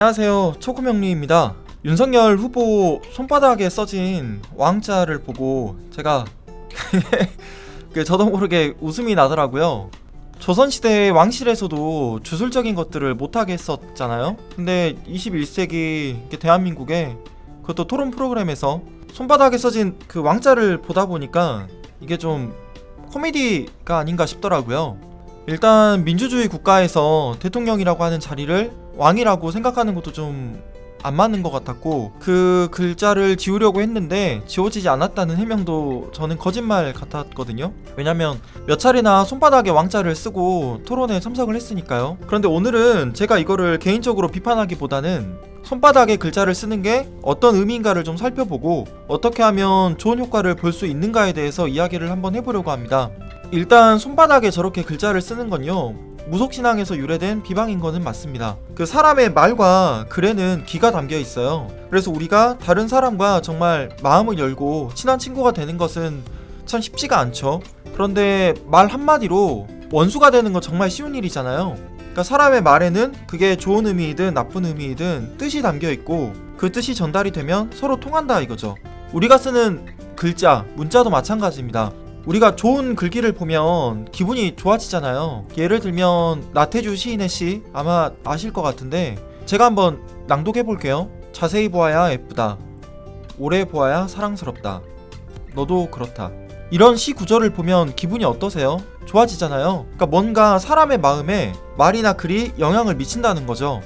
안녕하세요, 초코명리입니다. 윤석열 후보 손바닥에 써진 왕자를 보고 제가 저도 모르게 웃음이 나더라고요. 조선시대 왕실에서도 주술적인 것들을 못하게 했었잖아요. 근데 21세기 대한민국에 그것도 토론 프로그램에서 손바닥에 써진 그 왕자를 보다 보니까 이게 좀 코미디가 아닌가 싶더라고요. 일단 민주주의 국가에서 대통령이라고 하는 자리를 왕이라고 생각하는 것도 좀 안 맞는 것 같았고, 그 글자를 지우려고 했는데 지워지지 않았다는 해명도 저는 거짓말 같았거든요. 왜냐면 몇 차례나 손바닥에 왕자를 쓰고 토론에 참석을 했으니까요. 그런데 오늘은 제가 이거를 개인적으로 비판하기보다는 손바닥에 글자를 쓰는 게 어떤 의미인가를 좀 살펴보고 어떻게 하면 좋은 효과를 볼 수 있는가에 대해서 이야기를 한번 해보려고 합니다. 일단 손바닥에 저렇게 글자를 쓰는 건요, 무속신앙에서 유래된 비방인 거는 맞습니다. 그 사람의 말과 글에는 기가 담겨 있어요. 그래서 우리가 다른 사람과 정말 마음을 열고 친한 친구가 되는 것은 참 쉽지가 않죠. 그런데 말 한마디로 원수가 되는 건 정말 쉬운 일이잖아요. 그러니까 사람의 말에는 그게 좋은 의미이든 나쁜 의미이든 뜻이 담겨 있고, 그 뜻이 전달이 되면 서로 통한다 이거죠. 우리가 쓰는 글자, 문자도 마찬가지입니다. 우리가 좋은 글귀를 보면 기분이 좋아지잖아요. 예를 들면 나태주 시인의 시 아마 아실 것 같은데 제가 한번 낭독해 볼게요. 자세히 보아야 예쁘다, 오래 보아야 사랑스럽다, 너도 그렇다. 이런 시 구절을 보면 기분이 어떠세요? 좋아지잖아요. 그러니까 뭔가 사람의 마음에 말이나 글이 영향을 미친다는 거죠.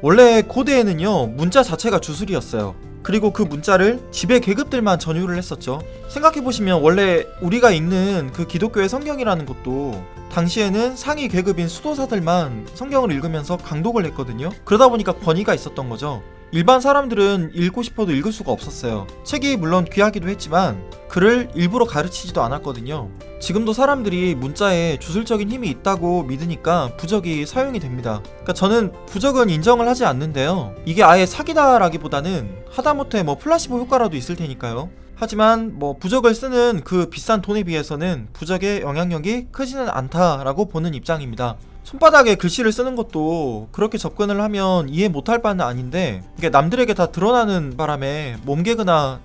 원래 고대에는요, 문자 자체가 주술이었어요. 그리고 그 문자를 지배 계급들만 전유를 했었죠. 생각해보시면 원래 우리가 읽는 그 기독교의 성경이라는 것도 당시에는 상위 계급인 수도사들만 성경을 읽으면서 강독을 했거든요. 그러다 보니까 권위가 있었던 거죠. 일반 사람들은 읽고 싶어도 읽을 수가 없었어요. 책이 물론 귀하기도 했지만 글을 일부러 가르치지도 않았거든요. 지금도 사람들이 문자에 주술적인 힘이 있다고 믿으니까 부적이 사용이 됩니다. 그러니까 저는 부적은 인정을 하지 않는데요, 이게 아예 사기다라기보다는 하다못해 플라시보 효과라도 있을 테니까요. 하지만 부적을 쓰는 그 비싼 돈에 비해서는 부적의 영향력이 크지는 않다라고 보는 입장입니다. 손바닥에 글씨를 쓰는 것도 그렇게 접근을 하면 이해 못할 바는 아닌데, 이게 남들에게 다 드러나는 바람에 몸개그나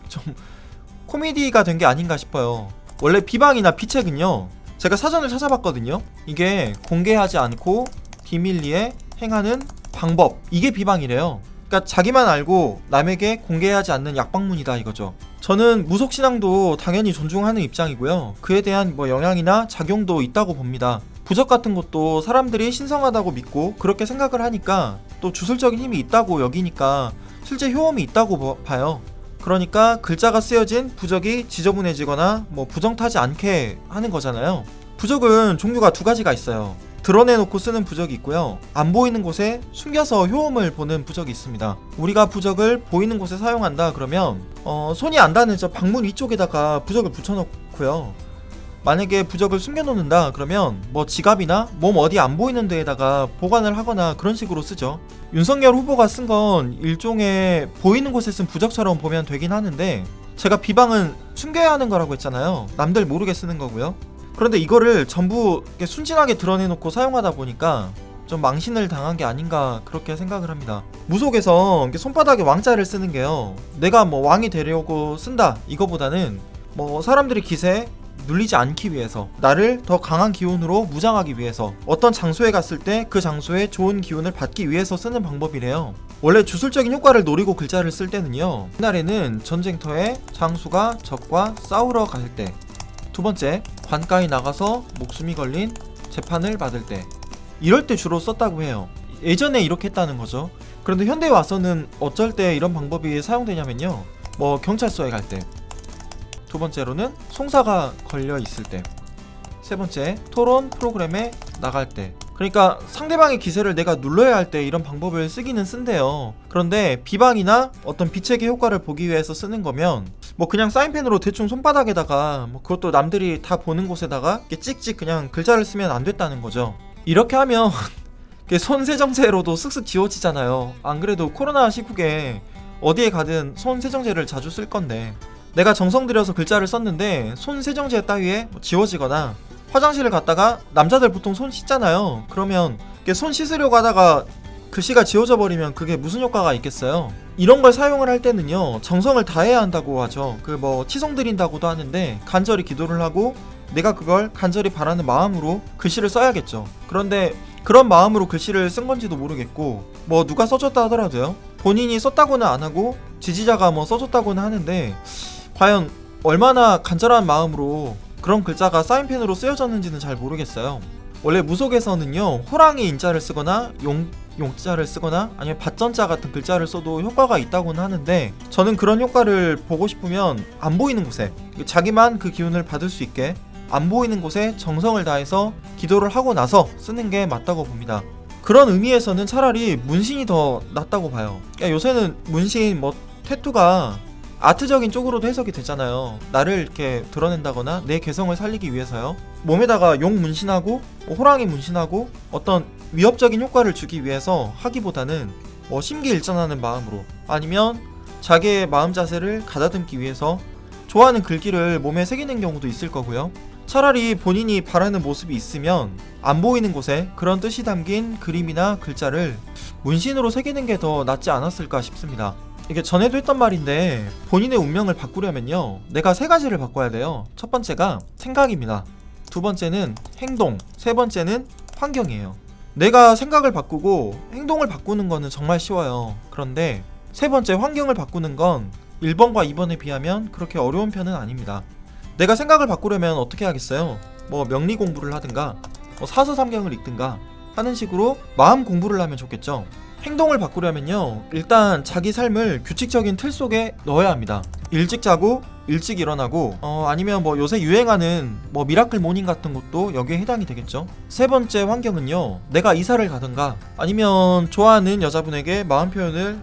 좀 코미디가 된 게 아닌가 싶어요. 원래 비방이나 비책은요, 제가 사전을 찾아봤거든요. 이게 공개하지 않고 비밀리에 행하는 방법, 이게 비방이래요. 그러니까 자기만 알고 남에게 공개하지 않는 약방문이다 이거죠. 저는 무속신앙도 당연히 존중하는 입장이고요, 그에 대한 영향이나 작용도 있다고 봅니다. 부적 같은 것도 사람들이 신성하다고 믿고 그렇게 생각을 하니까, 또 주술적인 힘이 있다고 여기니까 실제 효험이 있다고 봐요. 그러니까 글자가 쓰여진 부적이 지저분해지거나 부정타지 않게 하는 거잖아요. 부적은 종류가 두 가지가 있어요. 드러내놓고 쓰는 부적이 있고요, 안 보이는 곳에 숨겨서 효험을 보는 부적이 있습니다. 우리가 부적을 보이는 곳에 사용한다 그러면 손이 안 닿는 저 방문 위쪽에다가 부적을 붙여놓고요, 만약에 부적을 숨겨놓는다 그러면 지갑이나 몸 어디 안 보이는 데에다가 보관을 하거나 그런 식으로 쓰죠. 윤석열 후보가 쓴 건 일종의 보이는 곳에 쓴 부적처럼 보면 되긴 하는데, 제가 비방은 숨겨야 하는 거라고 했잖아요. 남들 모르게 쓰는 거고요. 그런데 이거를 전부 순진하게 드러내놓고 사용하다 보니까 좀 망신을 당한 게 아닌가 그렇게 생각을 합니다. 무속에서 손바닥에 왕자를 쓰는 게요, 내가 왕이 되려고 쓴다 이거보다는 사람들이 기세에 눌리지 않기 위해서, 나를 더 강한 기운으로 무장하기 위해서, 어떤 장소에 갔을 때 그 장소에 좋은 기운을 받기 위해서 쓰는 방법이래요. 원래 주술적인 효과를 노리고 글자를 쓸 때는요, 옛날에는 전쟁터에 장수가 적과 싸우러 갈 때, 두 번째 관가에 나가서 목숨이 걸린 재판을 받을 때, 이럴 때 주로 썼다고 해요. 예전에 이렇게 했다는 거죠. 그런데 현대에 와서는 어쩔 때 이런 방법이 사용되냐면요, 경찰서에 갈 때, 두 번째로는 송사가 걸려 있을 때, 세 번째 토론 프로그램에 나갈 때, 그러니까 상대방의 기세를 내가 눌러야 할 때 이런 방법을 쓰기는 쓴대요. 그런데 비방이나 어떤 비책의 효과를 보기 위해서 쓰는 거면 그냥 사인펜으로 대충 손바닥에다가 그것도 남들이 다 보는 곳에다가 찍찍 그냥 글자를 쓰면 안 됐다는 거죠. 이렇게 하면 손 세정제로도 쓱쓱 지워지잖아요. 안 그래도 코로나 시국에 어디에 가든 손 세정제를 자주 쓸 건데, 내가 정성 들여서 글자를 썼는데 손 세정제 따위에 지워지거나, 화장실을 갔다가 남자들 보통 손 씻잖아요. 그러면 손 씻으려고 하다가 글씨가 지워져 버리면 그게 무슨 효과가 있겠어요? 이런 걸 사용을 할 때는요, 정성을 다해야 한다고 하죠. 그 뭐 치송 드린다고도 하는데 간절히 기도를 하고 내가 그걸 간절히 바라는 마음으로 글씨를 써야겠죠. 그런데 그런 마음으로 글씨를 쓴 건지도 모르겠고, 뭐 누가 써줬다 하더라도요, 본인이 썼다고는 안 하고 지지자가 뭐 써줬다고는 하는데 과연 얼마나 간절한 마음으로 그런 글자가 사인펜으로 쓰여졌는지는 잘 모르겠어요. 원래 무속에서는요, 호랑이 인자를 쓰거나 용자를 쓰거나 아니면 밭전자 같은 글자를 써도 효과가 있다고는 하는데, 저는 그런 효과를 보고 싶으면 안 보이는 곳에, 자기만 그 기운을 받을 수 있게 안 보이는 곳에 정성을 다해서 기도를 하고 나서 쓰는 게 맞다고 봅니다. 그런 의미에서는 차라리 문신이 더 낫다고 봐요. 요새는 문신, 뭐 태투가 아트적인 쪽으로도 해석이 되잖아요. 나를 이렇게 드러낸다거나 내 개성을 살리기 위해서요. 몸에다가 용 문신하고 호랑이 문신하고 어떤 위협적인 효과를 주기 위해서 하기보다는 뭐 심기일전하는 마음으로, 아니면 자기의 마음 자세를 가다듬기 위해서 좋아하는 글귀를 몸에 새기는 경우도 있을 거고요. 차라리 본인이 바라는 모습이 있으면 안 보이는 곳에 그런 뜻이 담긴 그림이나 글자를 문신으로 새기는 게 더 낫지 않았을까 싶습니다. 이게 전에도 했던 말인데, 본인의 운명을 바꾸려면요, 내가 세 가지를 바꿔야 돼요. 첫 번째가 생각입니다. 두 번째는 행동, 세 번째는 환경이에요. 내가 생각을 바꾸고 행동을 바꾸는 거는 정말 쉬워요. 그런데 세 번째 환경을 바꾸는 건 1번과 2번에 비하면 그렇게 어려운 편은 아닙니다. 내가 생각을 바꾸려면 어떻게 하겠어요? 뭐 명리 공부를 하든가 뭐 사서삼경을 읽든가 하는 식으로 마음 공부를 하면 좋겠죠. 행동을 바꾸려면요, 일단 자기 삶을 규칙적인 틀 속에 넣어야 합니다. 일찍 자고 일찍 일어나고, 아니면 뭐 요새 유행하는 뭐 미라클 모닝 같은 것도 여기에 해당이 되겠죠. 세 번째 환경은요, 내가 이사를 가든가 아니면 좋아하는 여자분에게 마음 표현을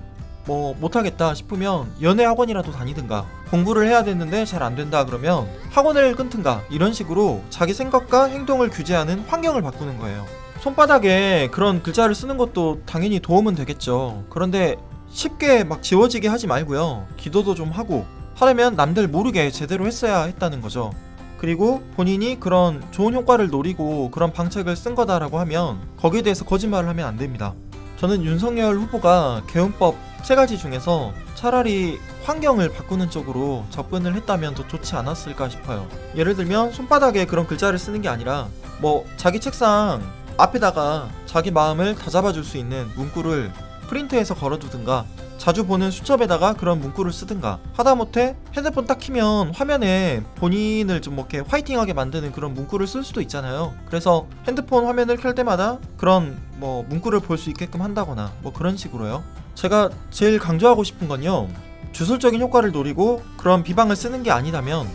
뭐 못하겠다 싶으면 연애 학원이라도 다니든가, 공부를 해야 되는데 잘 안 된다 그러면 학원을 끊든가, 이런 식으로 자기 생각과 행동을 규제하는 환경을 바꾸는 거예요. 손바닥에 그런 글자를 쓰는 것도 당연히 도움은 되겠죠. 그런데 쉽게 막 지워지게 하지 말고요, 기도도 좀 하고 하려면 남들 모르게 제대로 했어야 했다는 거죠. 그리고 본인이 그런 좋은 효과를 노리고 그런 방책을 쓴 거다라고 하면 거기에 대해서 거짓말을 하면 안 됩니다. 저는 윤석열 후보가 개헌법 3가지 중에서 차라리 환경을 바꾸는 쪽으로 접근을 했다면 더 좋지 않았을까 싶어요. 예를 들면 손바닥에 그런 글자를 쓰는 게 아니라 뭐 자기 책상 앞에다가 자기 마음을 다잡아줄 수 있는 문구를 프린트해서 걸어두든가, 자주 보는 수첩에다가 그런 문구를 쓰든가, 하다못해 핸드폰 딱 키면 화면에 본인을 좀 이렇게 화이팅하게 만드는 그런 문구를 쓸 수도 있잖아요. 그래서 핸드폰 화면을 켤 때마다 그런 뭐 문구를 볼 수 있게끔 한다거나 뭐 그런 식으로요. 제가 제일 강조하고 싶은 건요, 주술적인 효과를 노리고 그런 비방을 쓰는 게 아니라면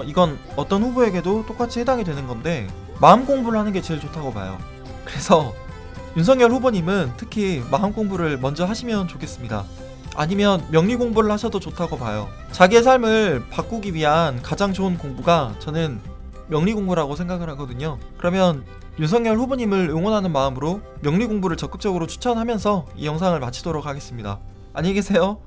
이건 어떤 후보에게도 똑같이 해당이 되는 건데, 마음 공부를 하는 게 제일 좋다고 봐요. 그래서 윤석열 후보님은 특히 마음 공부를 먼저 하시면 좋겠습니다. 아니면 명리 공부를 하셔도 좋다고 봐요. 자기의 삶을 바꾸기 위한 가장 좋은 공부가 저는 명리 공부라고 생각을 하거든요. 그러면 윤석열 후보님을 응원하는 마음으로 명리 공부를 적극적으로 추천하면서 이 영상을 마치도록 하겠습니다. 안녕히 계세요.